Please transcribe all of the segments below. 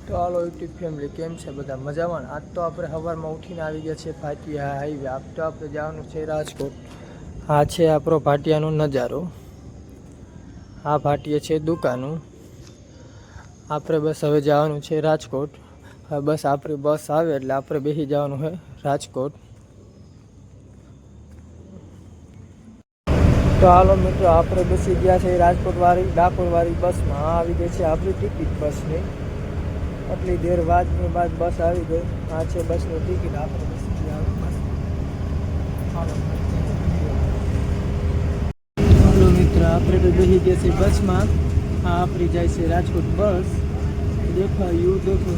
તો હાલો YouTube family, કેમ છે બધા મજામાં? આજ તો આપણે સવારમાં ઉઠીને આવી ગયા છે ભાટિયા હાઈવે. આજ તો આપણે જવાનું છે રાજકોટ. આ છે આપણો ભાટિયાનો નજારો. આ ભાટિયા છે દુકાનું. આપણે બસ હવે જવાનું છે રાજકોટ. હવે બસ આપણી બસ આવે એટલે આપણે બેસી જવાનું છે રાજકોટ. તો હાલો મિત્રો, આપણે બેસી ગયા છે રાજકોટ વાળી ડાકોર વાળી બસમાં. આવી ગઈ છે આપણી ટિકિટ બસની. આટલી દેર બાદ બસ આવી ગઈ. આ છે બસની ટિકિટ. આપણે બેસી ગયા બસ. હાલો મિત્ર, આપણે તો બેસી ગયા છે બસમાં. આ આપણી જાય છે રાજકોટ બસ. દેખો યુ દેખો,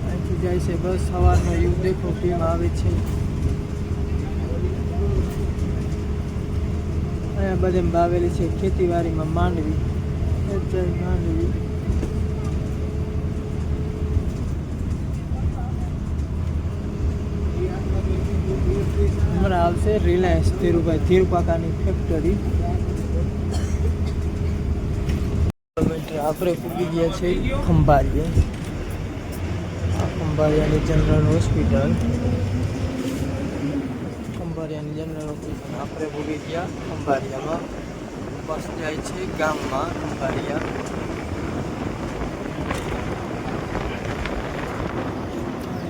અહીંથી જાય છે બસ. સવારનો યુ દેખો કેમ આવે છે. અહીંયા બધે વાવેલી છે ખેતીવાડીમાં માંડવી. માંડવી હમણાં આવશે રિલાયન્સ ધીરુકાકાની ફેક્ટરી. આપણે પૂગી ગયા છે ખંભાળિયા. ખંભાળિયાની જનરલ હોસ્પિટલ. ખંભાળિયાની જનરલ હોસ્પિટલ આપણે પૂગી ગયા ખંભાળિયામાં. બસ જાય છે ગામમાં ખંભાળિયા.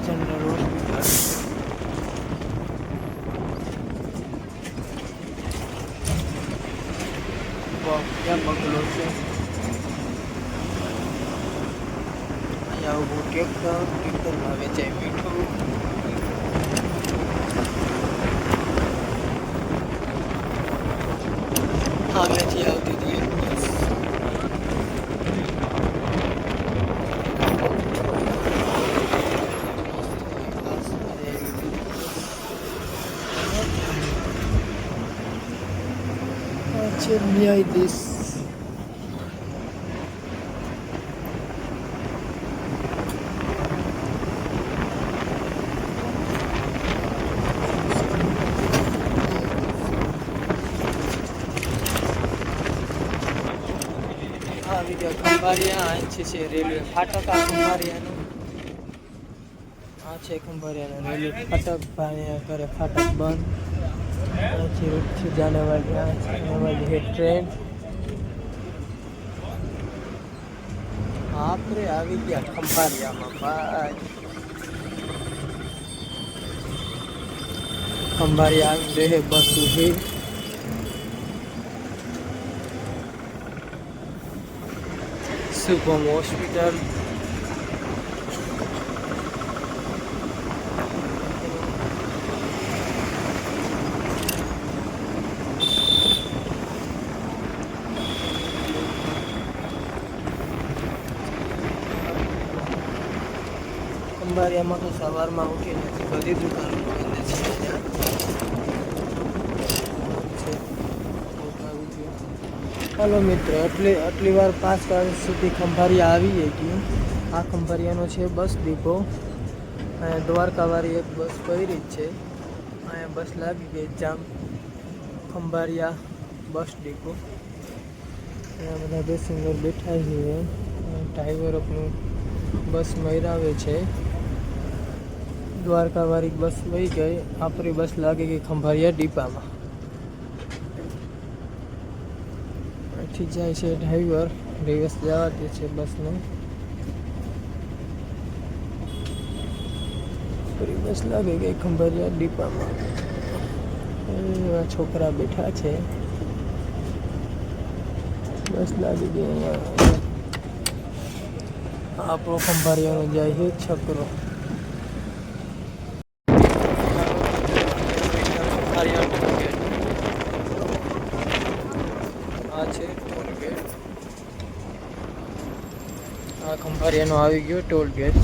General hospital. ક્યાં બગલો છે? અહીંયા ઉભું ટ્રેક્ટરમાં વેચાય મીઠું. સામેથી આવતી હતી એક બસ. ન્યાયાધીશ આવી ગયા ખંભાળિયા. અહીંથી છે રેલવે ફાટક. આ ખંભાળિયાનું આ છે ખંભાળિયાનો રેલવે ફાટક. ભાણિયા કરે ફાટક બંધ. અહીંથી રૂટથી જાने वाली है ट्रेन. આપણે આવી ગયા ખંભાળિયામાં ભાઈ. ખંભાળિયા આવી રહે બસ ઉભી. શુભમ હોસ્પિટલ. ખંભાળિયામાં તો સવારમાં ઉઠીને બધી દુકાનો બંધ છે. હાલો મિત્ર, આટલી વાર 5 વાગ્યા સુધી ખંભાળિયા આવી ગયું. આ ખંભાળિયાનો છે બસ ડીપો. અહીંયા દ્વારકાવાળી એક બસ પડી જ છે. અહીંયા બસ લાગી ગઈ જામ. ખંભાળિયા બસ ડીપો. અહીંયા બધા પેસેન્જર બેઠા છે. ડ્રાઈવર આપણું બસ મરાવે છે. દ્વારકાવાળી બસ વહી ગઈ. આપણી બસ લાગી ગઈ ખંભાળિયા ડીપામાં. અહીંથી જાય છે ડ્રાઈવર. રિવર્સ જવા દે છે બસને. આપણી બસ લાગી ગઈ ખંભાળિયા ડીપામાં. એવા છોકરા બેઠા છે. બસ લાગી ગઈ અહીંયા. આપણો ખંભાળિયાનો જાય છે છકરો. આ છે ટોલ ગેટ. આ ખંભાળિયાનો આવી ગયો ટોલ ગેટ.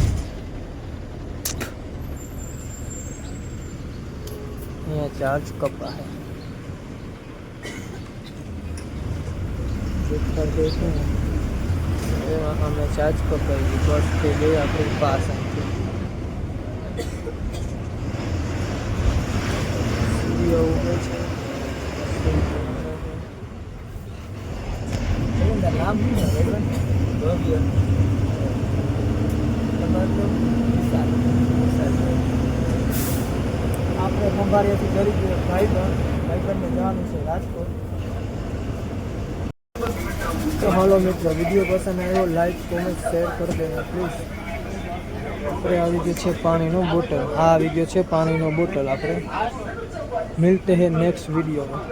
અહીંયા ચાર્જ કપાય. એમાં અમે ચાર્જ કપાઈ ગઈ. બસ થઈ ગઈ આપણી પાસ. અહીંથી ઉભો છે. નામ શું છે ભાઈ? તમારું આપણે ખંભાળિયાથી ગરીબ ભાઈબંધને જવાનું છે રાજકોટ. તો હાલો મિત્રો, વિડીયો પસંદ આવ્યો લાઈક કોમેન્ટ શેર કરી દેજો પ્લીઝ. આપણે આવી ગયો છે પાણીનો બોટલ. આ આવી ગયો છે પાણીનો બોટલ. આપણે મિલતે હે નેક્સ્ટ વિડીયોમાં.